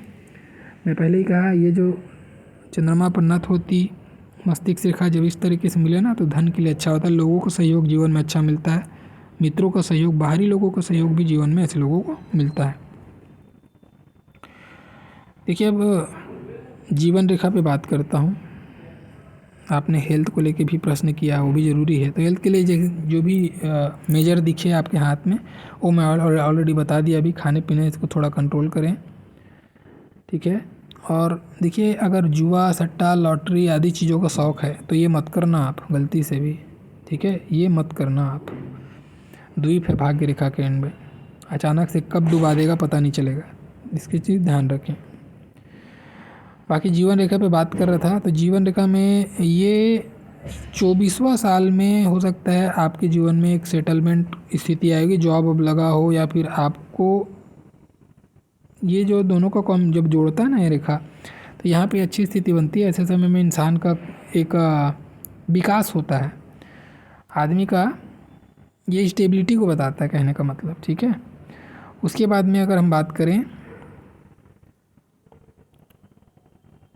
मैं पहले ही कहा, ये जो चंद्रमा पर नत होती मस्तिष्क रेखा जब इस तरीके से मिले ना तो धन के लिए अच्छा होता है, लोगों का सहयोग जीवन में अच्छा मिलता है, मित्रों का सहयोग, बाहरी लोगों का सहयोग भी जीवन में ऐसे लोगों को मिलता है। देखिए, अब जीवन रेखा पे बात करता हूँ। आपने हेल्थ को लेके भी प्रश्न किया, वो भी ज़रूरी है, तो हेल्थ के लिए जो भी मेजर दिखे आपके हाथ में वो मैं ऑलरेडी बता दिया। अभी खाने पीने इसको थोड़ा कंट्रोल करें। ठीक है, और देखिए, अगर जुआ सट्टा लॉटरी आदि चीज़ों का शौक़ है तो ये मत करना आप गलती से भी। ठीक है, ये मत करना आप। द्वीप है भाग्य रेखा के एंड में, अचानक से कब डुबा देगा पता नहीं चलेगा, इसकी चीज़ ध्यान रखें। बाकी जीवन रेखा पे बात कर रहा था, तो जीवन रेखा में ये 24वां साल में हो सकता है आपके जीवन में एक सेटलमेंट स्थिति आएगी, जॉब अब लगा हो या फिर आपको, ये जो दोनों का कॉम जब जोड़ता है ना ये रेखा, तो यहाँ पे अच्छी स्थिति बनती है। ऐसे समय में इंसान का एक विकास होता है, आदमी का, ये स्टेबिलिटी को बताता है कहने का मतलब। ठीक है, उसके बाद में अगर हम बात करें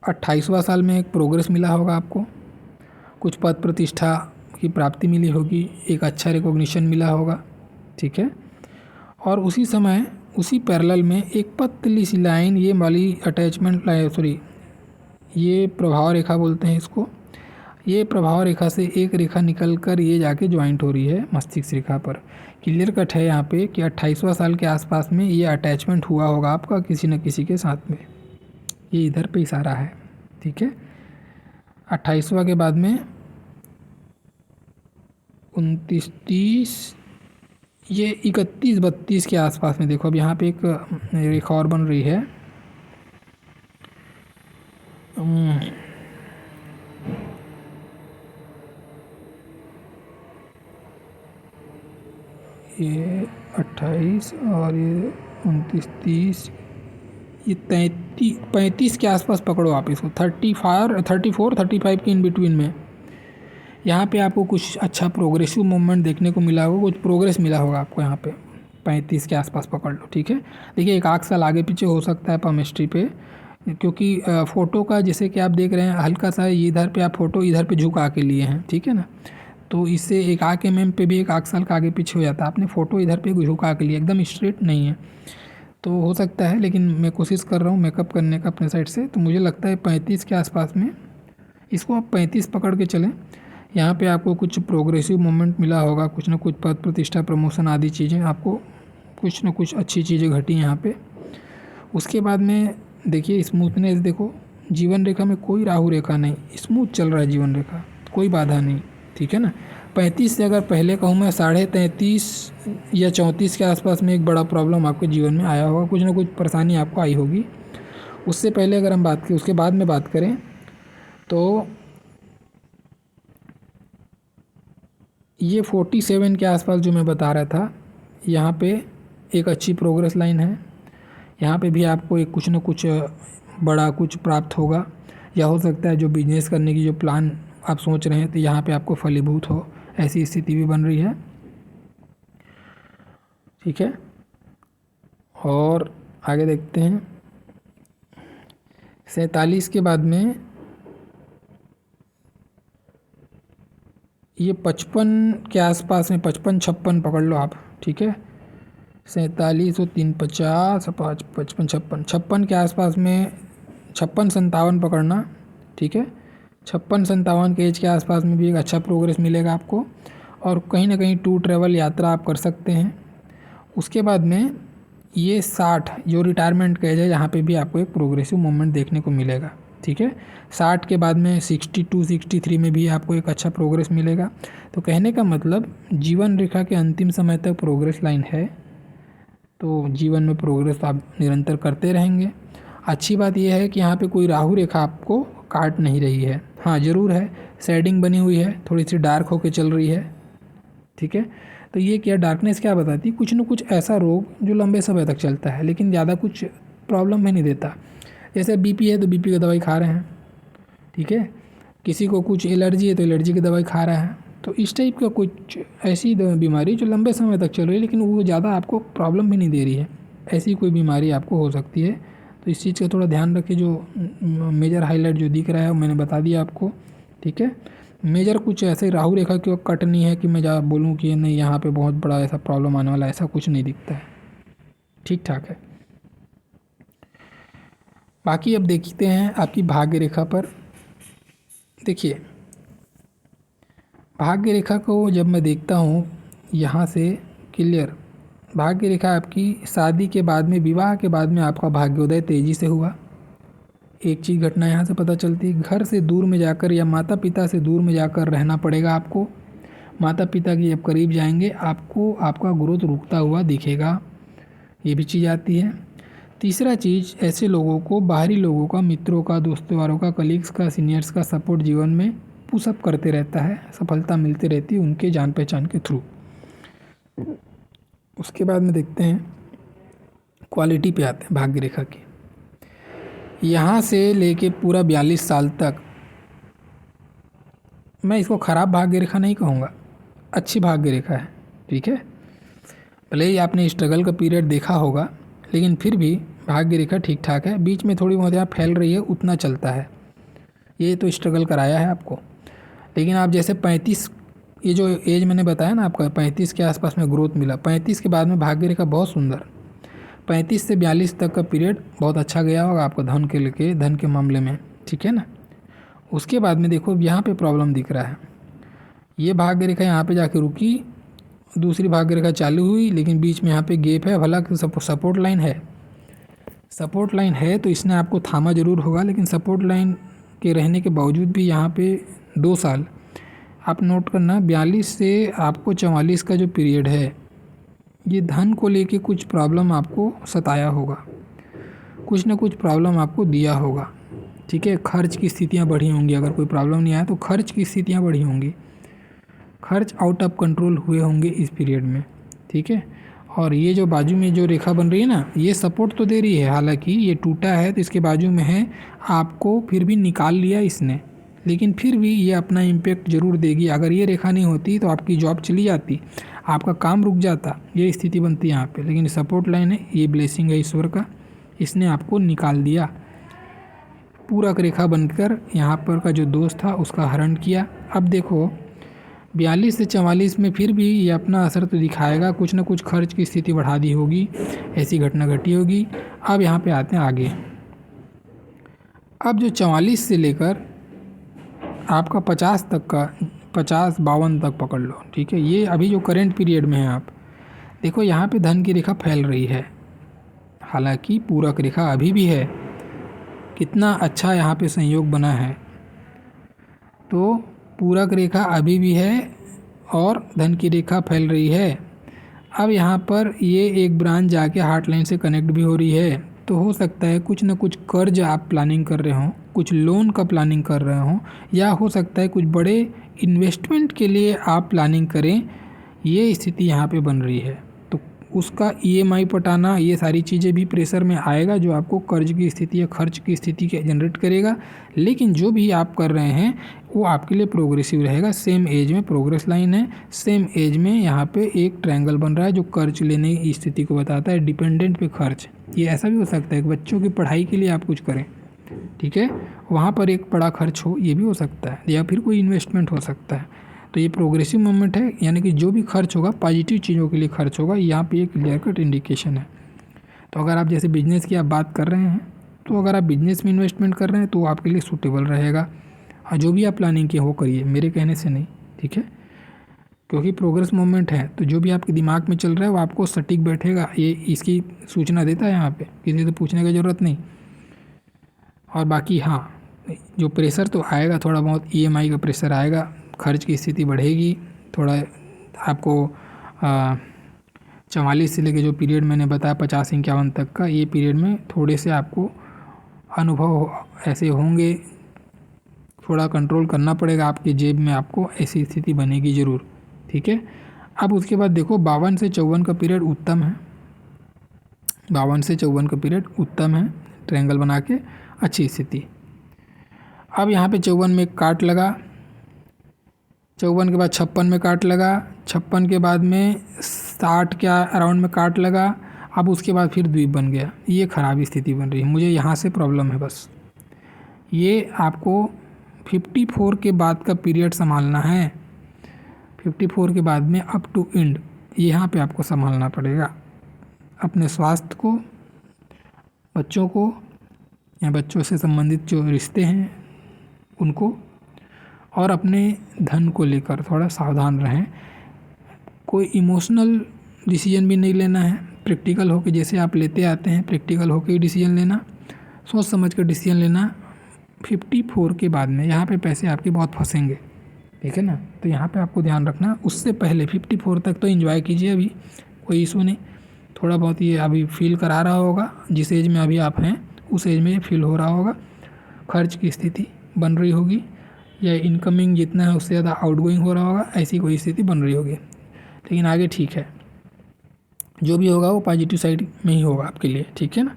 28वां साल में एक प्रोग्रेस मिला होगा आपको, कुछ पद प्रतिष्ठा की प्राप्ति मिली होगी, एक अच्छा रिकॉग्निशन मिला होगा। ठीक है, और उसी समय उसी पैरेलल में एक पतली सी लाइन, ये वाली अटैचमेंट सॉरी ये प्रभाव रेखा बोलते हैं इसको, ये प्रभाव रेखा से एक रेखा निकल कर ये जाके ज्वाइंट हो रही है मस्तिष्क रेखा पर। क्लियर कट है यहाँ पे कि 28वां साल के आसपास में ये अटैचमेंट हुआ होगा आपका किसी न किसी के साथ में, ये इधर पे इशारा है। ठीक है, 28वां के बाद में 29 30, ये 31 32 के आसपास में देखो। अब यहाँ पे एक रेखा और बन रही है, ये 28 और ये 29 30, ये 35 के आसपास पकड़ो आप इसको, 34 35 के इन बिटवीन में। यहाँ पे आपको कुछ अच्छा प्रोग्रेसिव मूवमेंट देखने को मिला होगा, कुछ प्रोग्रेस मिला होगा आपको यहाँ पे, 35 के आसपास पकड़ लो। ठीक है, देखिए एक आध साल आगे पीछे हो सकता है पामिस्ट्री पे, क्योंकि फ़ोटो का जैसे कि आप देख रहे हैं हल्का सा इधर पे आप फ़ोटो इधर पे झुका के लिए हैं। ठीक है ना, तो इससे एक आँख MM पे भी एक आध साल का आगे पीछे हो जाता है। आपने फ़ोटो इधर पे झुका के लिए, एकदम स्ट्रेट नहीं है, तो हो सकता है, लेकिन मैं कोशिश कर रहा हूँ मेकअप करने का अपने साइड से, तो मुझे लगता है 35 के आसपास में इसको आप 35 पकड़ के चलें। यहाँ पे आपको कुछ प्रोग्रेसिव मूवमेंट मिला होगा, कुछ ना कुछ पद प्रतिष्ठा प्रमोशन आदि चीज़ें, आपको कुछ ना कुछ अच्छी चीज़ें घटी यहाँ पे। उसके बाद में देखिए स्मूथनेस, देखो जीवन रेखा में कोई राहु रेखा नहीं, स्मूथ चल रहा है जीवन रेखा, कोई बाधा नहीं। ठीक है ना, 35 से अगर पहले कहूँ मैं 33.5 या 34 के आसपास में एक बड़ा प्रॉब्लम आपके जीवन में आया होगा, कुछ ना कुछ परेशानी आपको आई होगी। उससे पहले अगर हम बात करें, उसके बाद में बात करें तो ये 47 के आसपास जो मैं बता रहा था, यहाँ पे एक अच्छी प्रोग्रेस लाइन है। यहाँ पे भी आपको एक कुछ न कुछ बड़ा कुछ प्राप्त होगा, या हो सकता है जो बिजनेस करने की जो प्लान आप सोच रहे हैं तो यहाँ पे आपको फलीभूत हो, ऐसी स्थिति भी बन रही है। ठीक है, और आगे देखते हैं 47 के बाद में ये 55 के आसपास में 55-56 पकड़ लो आप। ठीक है, 47 और 3 50 5 55 56 के आसपास में 56-57 पकड़ना। ठीक है, 56-57 के एज के आसपास में भी एक अच्छा प्रोग्रेस मिलेगा आपको, और कहीं ना कहीं टूर ट्रैवल यात्रा आप कर सकते हैं। उसके बाद में ये 60 जो रिटायरमेंट का एज है, यहाँ पे भी आपको एक प्रोग्रेसिव मूवमेंट देखने को मिलेगा। ठीक है, 60 के बाद में 62-63 में भी आपको एक अच्छा प्रोग्रेस मिलेगा। तो कहने का मतलब जीवन रेखा के अंतिम समय तक प्रोग्रेस लाइन है, तो जीवन में प्रोग्रेस आप निरंतर करते रहेंगे। अच्छी बात यह है कि यहाँ पे कोई राहु रेखा आपको काट नहीं रही है। हाँ ज़रूर है, शेडिंग बनी हुई है, थोड़ी सी डार्क होके चल रही है। ठीक है, तो ये क्या डार्कनेस क्या बताती है, कुछ न कुछ ऐसा रोग जो लंबे समय तक चलता है लेकिन ज़्यादा कुछ प्रॉब्लम में नहीं देता। जैसे बीपी है तो बीपी की दवाई खा रहे हैं। ठीक है, किसी को कुछ एलर्जी है तो एलर्जी की दवाई खा रहा है। तो इस टाइप का कुछ ऐसी बीमारी जो लंबे समय तक चल रही है लेकिन वो ज़्यादा आपको प्रॉब्लम भी नहीं दे रही है, ऐसी कोई बीमारी आपको हो सकती है। तो इस चीज़ का थोड़ा ध्यान रखिए। जो मेजर हाईलाइट जो दिख रहा है वो मैंने बता दिया आपको। ठीक है, मेजर कुछ ऐसे राहु रेखा की कट नहीं है कि मैं जा बोलूँ कि नहीं यहाँ पे बहुत बड़ा ऐसा प्रॉब्लम आने वाला, ऐसा कुछ नहीं दिखता है। ठीक ठाक है। बाकी अब देखते हैं आपकी भाग्य रेखा पर। देखिए भाग्य रेखा को जब मैं देखता हूँ यहाँ से क्लियर, भाग्य रेखा आपकी शादी के बाद में, विवाह के बाद में आपका भाग्योदय तेज़ी से हुआ। एक चीज़ घटना यहाँ से पता चलती है, घर से दूर में जाकर या माता पिता से दूर में जाकर रहना पड़ेगा आपको। माता पिता की जब करीब जाएंगे आपको आपका ग्रोथ रुकता हुआ दिखेगा, ये भी चीज़ आती है। तीसरा चीज़, ऐसे लोगों को बाहरी लोगों का, मित्रों का, दोस्तों का, कलीग्स का, सीनियर्स का सपोर्ट जीवन में पुशअप करते रहता है, सफलता मिलती रहती है उनके जान पहचान के थ्रू। उसके बाद में देखते हैं क्वालिटी पे आते हैं भाग्य रेखा की। यहाँ से लेके पूरा 42 साल तक, मैं इसको ख़राब भाग्य रेखा नहीं कहूँगा, अच्छी भाग्य रेखा है। ठीक है, भले ही आपने स्ट्रगल का पीरियड देखा होगा लेकिन फिर भी भाग्य रेखा ठीक ठाक है। बीच में थोड़ी बहुत यहाँ फैल रही है, उतना चलता है, ये तो स्ट्रगल कराया है आपको। लेकिन आप जैसे 35, ये जो एज मैंने बताया ना आपका, 35 के आसपास में ग्रोथ मिला, 35 के बाद में भाग्य रेखा बहुत सुंदर, 35 से 42 तक का पीरियड बहुत अच्छा गया होगा आपको धन के लेके, धन के मामले में। ठीक है ना। उसके बाद में देखो यहाँ पे प्रॉब्लम दिख रहा है, ये भाग्य रेखा यहाँ पे जाके रुकी, दूसरी भाग्य रेखा चालू हुई लेकिन बीच में यहाँ पे गैप है। हालांकि सपोर्ट लाइन है, सपोर्ट लाइन है तो इसने आपको थामा ज़रूर होगा, लेकिन सपोर्ट लाइन के रहने के बावजूद भी यहाँ पे 2 साल आप नोट करना, 42 से आपको 44 का जो पीरियड है, ये धन को लेके कुछ प्रॉब्लम आपको सताया होगा, कुछ ना कुछ प्रॉब्लम आपको दिया होगा। ठीक है, खर्च की स्थितियाँ बढ़ी होंगी, अगर कोई प्रॉब्लम नहीं आया तो खर्च की स्थितियाँ बढ़ी होंगी, खर्च आउट ऑफ कंट्रोल हुए होंगे इस पीरियड में। ठीक है, और ये जो बाजू में जो रेखा बन रही है ना, ये सपोर्ट तो दे रही है, हालांकि ये टूटा है तो इसके बाजू में है, आपको फिर भी निकाल लिया इसने, लेकिन फिर भी ये अपना इम्पैक्ट ज़रूर देगी। अगर ये रेखा नहीं होती तो आपकी जॉब चली जाती, आपका काम रुक जाता, ये स्थिति बनती है यहाँ पे। लेकिन सपोर्ट लाइन है, ये ब्लेसिंग है ईश्वर का, इसने आपको निकाल दिया, पूरक रेखा बनकर यहाँ पर का जो दोस्त था उसका हरण किया। अब देखो 42 से 44 में फिर भी ये अपना असर तो दिखाएगा, कुछ ना कुछ खर्च की स्थिति बढ़ा दी होगी, ऐसी घटना घटी होगी। अब यहाँ पे आते हैं आगे, अब जो 44 से लेकर आपका 50 तक का, 50-52 तक पकड़ लो। ठीक है, ये अभी जो करेंट पीरियड में है, आप देखो यहाँ पे धन की रेखा फैल रही है, हालांकि पूरक रेखा अभी भी है, कितना अच्छा यहाँ पे संयोग बना है, तो पूरक रेखा अभी भी है और धन की रेखा फैल रही है। अब यहाँ पर ये एक ब्रांच जाके हार्ट लाइन से कनेक्ट भी हो रही है, तो हो सकता है कुछ ना कुछ कर्ज आप प्लानिंग कर रहे हों, कुछ लोन का प्लानिंग कर रहे हों, या हो सकता है कुछ बड़े इन्वेस्टमेंट के लिए आप प्लानिंग करें, ये स्थिति यहाँ पे बन रही है। तो उसका ईएमआई पटाना, ये सारी चीज़ें भी प्रेशर में आएगा, जो आपको कर्ज की स्थिति या खर्च की स्थिति के जनरेट करेगा। लेकिन जो भी आप कर रहे हैं वो आपके लिए प्रोग्रेसिव रहेगा। सेम एज में प्रोग्रेस लाइन है, सेम एज में यहाँ पे एक ट्रायंगल बन रहा है जो कर्ज लेने की स्थिति को बताता है। डिपेंडेंट पे खर्च, ये ऐसा भी हो सकता है कि बच्चों की पढ़ाई के लिए आप कुछ करें, ठीक है, वहाँ पर एक बड़ा खर्च हो, ये भी हो सकता है, या फिर कोई इन्वेस्टमेंट हो सकता है। तो ये प्रोग्रेसिव मूवमेंट है, यानी कि जो भी खर्च होगा पॉजिटिव चीज़ों के लिए खर्च होगा। यहाँ पे एक क्लियर कट इंडिकेशन है। तो अगर आप जैसे बिजनेस की आप बात कर रहे हैं, तो अगर आप बिजनेस में इन्वेस्टमेंट कर रहे हैं तो आपके लिए सूटेबल रहेगा। और जो भी आप प्लानिंग किए वो करिए, मेरे कहने से नहीं, ठीक है, क्योंकि प्रोग्रेस मूवमेंट है तो जो भी आपके दिमाग में चल रहा है वो आपको सटीक बैठेगा। ये इसकी सूचना देता है, यहाँ पे किसी से पूछने की ज़रूरत नहीं। और बाकी हाँ, जो प्रेशर तो आएगा थोड़ा बहुत, ईएमआई का प्रेशर आएगा, खर्च की स्थिति बढ़ेगी थोड़ा। आपको 44 से लेके जो पीरियड मैंने बताया 50-51 तक का, ये पीरियड में थोड़े से आपको अनुभव ऐसे होंगे, थोड़ा कंट्रोल करना पड़ेगा आपके जेब में, आपको ऐसी स्थिति बनेगी ज़रूर, ठीक है। अब उसके बाद देखो 52 से 54 का पीरियड उत्तम है, 52 से 54 का पीरियड उत्तम है, ट्रायंगल बना के अच्छी स्थिति। अब यहाँ पे 54 में काट लगा, 54 के बाद 56 में काट लगा, 56 के बाद में 60 के अराउंड में काट लगा। अब उसके बाद फिर द्वीप बन गया, ये ख़राब स्थिति बन रही है, मुझे यहाँ से प्रॉब्लम है बस। ये आपको 54 के बाद का पीरियड संभालना है, 54 के बाद में अप टू एंड, यहाँ पे आपको संभालना पड़ेगा अपने स्वास्थ्य को, बच्चों को या बच्चों से संबंधित जो रिश्ते हैं उनको, और अपने धन को लेकर थोड़ा सावधान रहें। कोई इमोशनल डिसीजन भी नहीं लेना है, प्रैक्टिकल होकर जैसे आप लेते आते हैं प्रैक्टिकल होकर ही डिसीजन लेना, सोच समझ कर डिसीजन लेना। 54 के बाद में यहाँ पे पैसे आपके बहुत फंसेंगे, ठीक है ना, तो यहाँ पे आपको ध्यान रखना। उससे पहले 54 तक तो एंजॉय कीजिए, अभी कोई इशू नहीं, थोड़ा बहुत ये अभी फील करा रहा होगा, जिस एज में अभी आप हैं उस एज में ये फील हो रहा होगा, खर्च की स्थिति बन रही होगी, या इनकमिंग जितना है उससे ज़्यादा आउटगोइंग हो रहा होगा, ऐसी कोई स्थिति बन रही होगी। लेकिन आगे ठीक है, जो भी होगा वो पॉजिटिव साइड में ही होगा आपके लिए, ठीक है ना।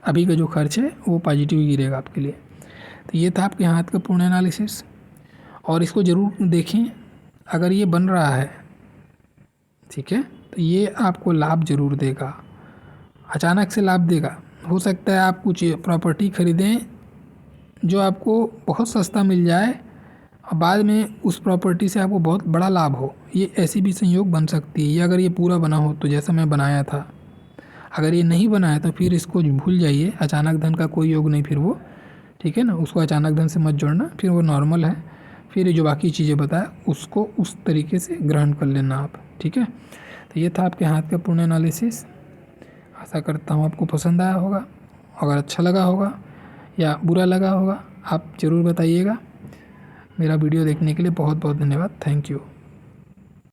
अभी का जो खर्च है वो पॉजिटिव ही गिरेगा आपके लिए। तो ये था आपके हाथ का पूर्ण एनालिसिस, और इसको ज़रूर देखें। अगर ये बन रहा है, ठीक है, तो ये आपको लाभ ज़रूर देगा, अचानक से लाभ देगा। हो सकता है आप कुछ प्रॉपर्टी खरीदें जो आपको बहुत सस्ता मिल जाए और बाद में उस प्रॉपर्टी से आपको बहुत बड़ा लाभ हो, ये ऐसी भी संयोग बन सकती है। ये अगर ये पूरा बना हो तो जैसा मैं बनाया था, अगर ये नहीं बना है तो फिर इसको भूल जाइए, अचानक धन का कोई योग नहीं फिर वो, ठीक है ना, उसको अचानक धन से मत जोड़ना, फिर वो नॉर्मल है। फिर ये जो बाकी चीज़ें बताया उसको उस तरीके से ग्रहण कर लेना आप, ठीक है। तो ये था आपके हाथ का पूर्ण एनालिसिस। आशा करता हूँ आपको पसंद आया होगा, अगर अच्छा लगा होगा या बुरा लगा होगा आप ज़रूर बताइएगा। मेरा वीडियो देखने के लिए बहुत बहुत धन्यवाद, थैंक यू।